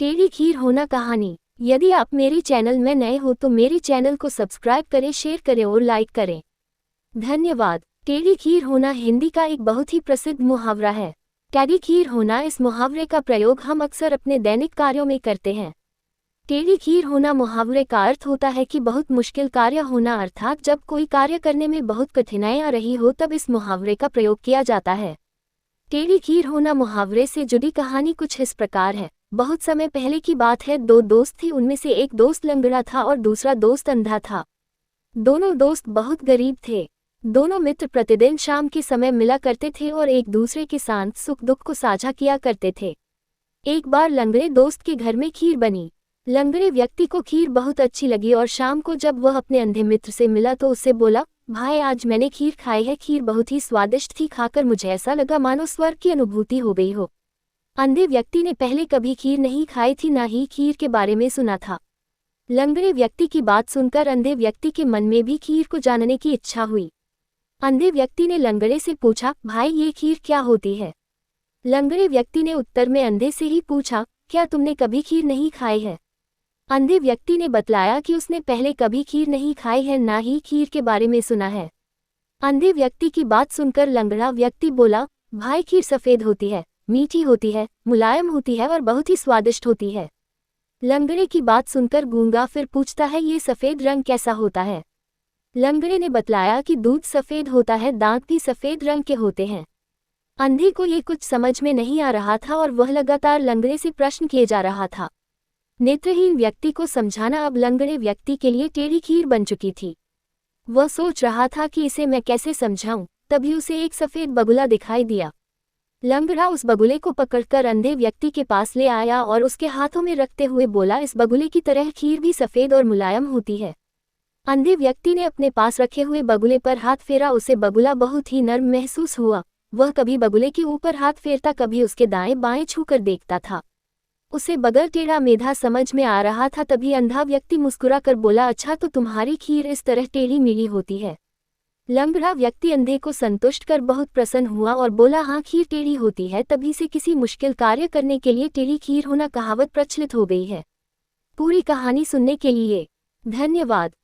टेढ़ी खीर होना कहानी। यदि आप मेरे चैनल में नए हो तो मेरे चैनल को सब्सक्राइब करें, शेयर करें और लाइक करें। धन्यवाद। टेढ़ी खीर होना हिंदी का एक बहुत ही प्रसिद्ध मुहावरा है। टेढ़ी खीर होना, इस मुहावरे का प्रयोग हम अक्सर अपने दैनिक कार्यों में करते हैं। टेढ़ी खीर होना मुहावरे का अर्थ होता है कि बहुत मुश्किल कार्य होना, अर्थात जब कोई कार्य करने में बहुत कठिनाई आ रही हो तब इस मुहावरे का प्रयोग किया जाता है। टेढ़ी खीर होना मुहावरे से जुड़ी कहानी कुछ इस प्रकार है। बहुत समय पहले की बात है। दो दोस्त थे, उनमें से एक दोस्त लंगड़ा था और दूसरा दोस्त अंधा था। दोनों दोस्त बहुत गरीब थे। दोनों मित्र प्रतिदिन शाम के समय मिला करते थे और एक दूसरे के साथ सुख दुख को साझा किया करते थे। एक बार लंगड़े दोस्त के घर में खीर बनी। लंगड़े व्यक्ति को खीर बहुत अच्छी लगी और शाम को जब वह अपने अंधे मित्र से मिला तो उससे बोला, भाई आज मैंने खीर खाई है, खीर बहुत ही स्वादिष्ट थी, खाकर मुझे ऐसा लगा मानो स्वर्ग की अनुभूति हो गई हो। अंधे व्यक्ति ने पहले कभी खीर नहीं खाई थी, ना ही खीर के बारे में सुना था। लंगड़े व्यक्ति की बात सुनकर अंधे व्यक्ति के मन में भी खीर को जानने की इच्छा हुई। अंधे व्यक्ति ने लंगड़े से पूछा, भाई ये खीर क्या होती है? लंगड़े व्यक्ति ने उत्तर में अंधे से ही पूछा, क्या तुमने कभी खीर नहीं खाई है? अंधे व्यक्ति ने बतलाया कि उसने पहले कभी खीर नहीं खाई है, ना ही खीर के बारे में सुना है। अंधे व्यक्ति की बात सुनकर लंगड़ा व्यक्ति बोला, भाई खीर सफ़ेद होती है, मीठी होती है, मुलायम होती है और बहुत ही स्वादिष्ट होती है। लंगड़े की बात सुनकर गूंगा फिर पूछता है, ये सफ़ेद रंग कैसा होता है? लंगड़े ने बतलाया कि दूध सफ़ेद होता है, दांत भी सफ़ेद रंग के होते हैं। अंधे को ये कुछ समझ में नहीं आ रहा था और वह लगातार लंगड़े से प्रश्न किए जा रहा था। नेत्रहीन व्यक्ति को समझाना अब लंगड़े व्यक्ति के लिए टेढ़ी खीर बन चुकी थी। वह सोच रहा था कि इसे मैं कैसे समझाऊं, तभी उसे एक सफ़ेद बगुला दिखाई दिया। लंगड़ा उस बगुले को पकड़कर अंधे व्यक्ति के पास ले आया और उसके हाथों में रखते हुए बोला, इस बगुले की तरह खीर भी सफ़ेद और मुलायम होती है। अंधे व्यक्ति ने अपने पास रखे हुए बगुले पर हाथ फेरा। उसे बगुला बहुत ही नर्म महसूस हुआ। वह कभी बगुले के ऊपर हाथ फेरता, कभी उसके दाएं बाएं छूकर देखता था। उसे बगैर टेढ़ा मेढ़ा समझ में आ रहा था। तभी अंधा व्यक्ति मुस्कुराकर बोला, अच्छा तो तुम्हारी खीर इस तरह टेढ़ी मेढ़ी होती है। लंगड़ा व्यक्ति अंधे को संतुष्ट कर बहुत प्रसन्न हुआ और बोला, हाँ खीर टेढ़ी होती है। तभी से किसी मुश्किल कार्य करने के लिए टेढ़ी खीर होना कहावत प्रचलित हो गई है। पूरी कहानी सुनने के लिए धन्यवाद।